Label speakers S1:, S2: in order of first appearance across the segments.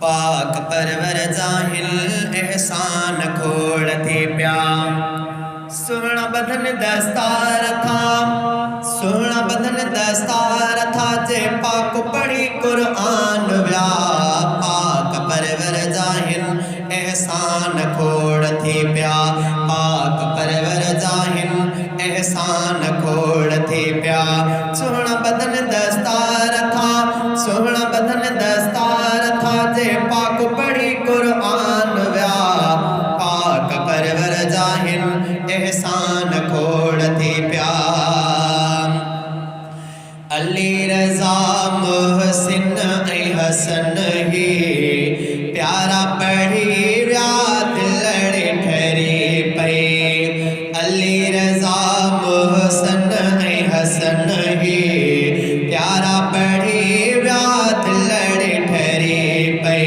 S1: पाक परवर जाहिल एहसान खोड़ थी प्या। सोहना बदन दस्तार था, सोहना बदन दस्तार था, जे पाक पढ़ी कुरआन व्या। पाक परवर जाहिल एहसान खोड़ थी प्या, पाक परवर जाहिल एहसान खोड़ थी प्या। सोहना बदन दस्तार था, सोहना बदन दस्तार था, जे पाक पढ़ी कुरआन व्या। पाक परवर जाहिल एहसान खोड़ थी प्या। अली रज़ा मोहसिन हसन ही प्यारा पढ़ी व्या, दिलड़े ठहरी पे। अली रज़ा मोहसिन हसन ही प्यारा पढ़ी व्या, दिलड़े ठहरी पे।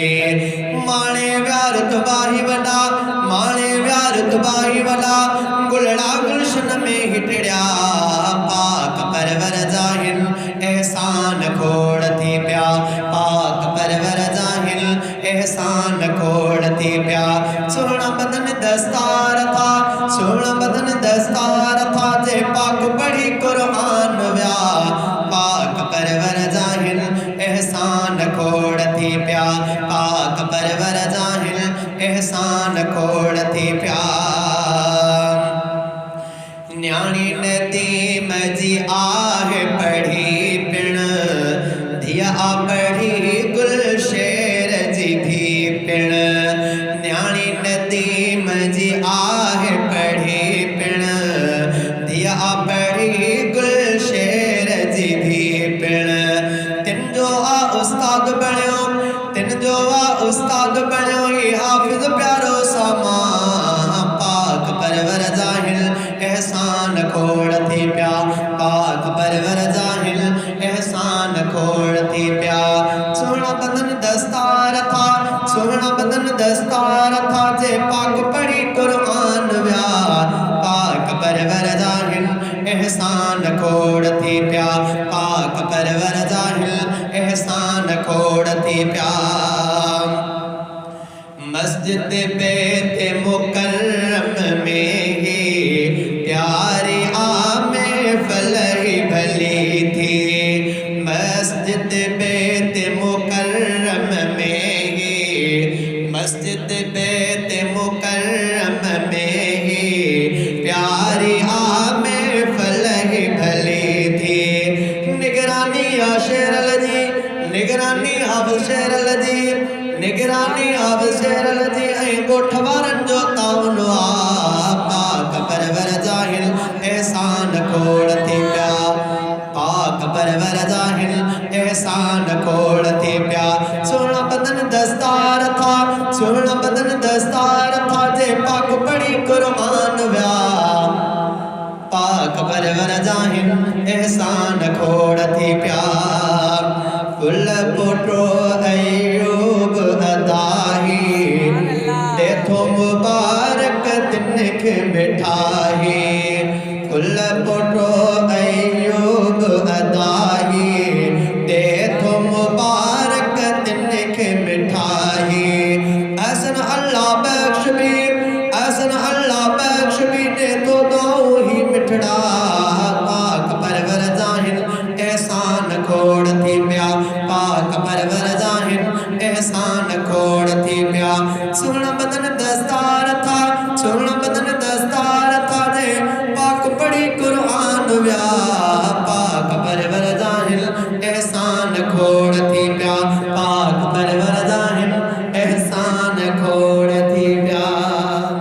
S1: माणे व्या रुतबाही वॾा, माणे व्या रुतबाही वॾा, गुलड़ा गुलशन में हिटड़िया। पाक परवर जाहिल एहसान खोड़ थी प्या, पाक परवर जाहिल एहसान खोड़ थी प्या। सोहना बदन दस्तार था, सोहना बदन दस्तार था, जे पाक पढ़ी कुरआन व्या। पाक परवर जाहिल एहसान खोड़ थी प्या, पाक परवर जाहिल एहसान खोड़ थी प्या। न्याणी नदीम जी आह पढ़ी पिण, धिया पढ़ी गुलशेर जी भी पिण। न्याणी नदीम जी आह पढ़ी पिण, धिया पढ़ी गुलशेर जी भी पिण। तिन जो आ उस्ताद बणियो, तिन जो आ उस्ताद बणियो, ही हाफिज़ प्यारो सामा। पाक परवर जाहिल एहसान खोड़ थी प्या, पाक परवर जाहिल एहसान खोड़ थी प्या। सोहना बदन दस्तार था, सोहना बदन दस्तार था, जे पाक पढ़ी कुरआन व्या। पाक परवर जाहिल एहसान खोड़ थी प्या, पाक परवर जाहिल एहसान खोड़ थी प्या। मस्जिद बेत मुकर्रम में ही प्यारी आमे फलही भली थी। मस्जिद बेत मुकर्रम में ही, मस्जिद बेत मुकर्रम में ही प्यारी आमे फलही भली थी। निगरानी शेरल जी, निगरानी अब शेरल जी, निगरानी अब शेरल जी, ऐं गोठवारन जो तावनो आ। पाक परवर जाहिल एहसान खोड़ थी प्या, पाक परवर जाहिल एहसान खोड़ थी प्या। सोहना बदन दस्तार था, सोहना बदन दस्तार था, जे पाक पढ़ी कुरआन व्या। पाक परवर जाहिल एहसान खोड़ थी प्या। फुल पोटो अयूब अदाही, तेथो मुबारक तिनख मिठाही। फुल पोटो अयूब अदाही, तेथो मुबारक तिनख मिठाही। असन अल्लाह बख्श भी, असन अल्लाह बख्श भी, दे तो दो ही मिठड़ा। पाक परवर जाहिल एहसान खोड़ थी प्या, पाक परवर जाहिल एहसान खोड़ थी प्या। सोहना बदन दस्तार था, सोहना बदन दस्तार था, जे पाक पढ़ी कुरआन व्या। पाक परवर जाहिल एहसान खोड़ थी प्या, पाक परवर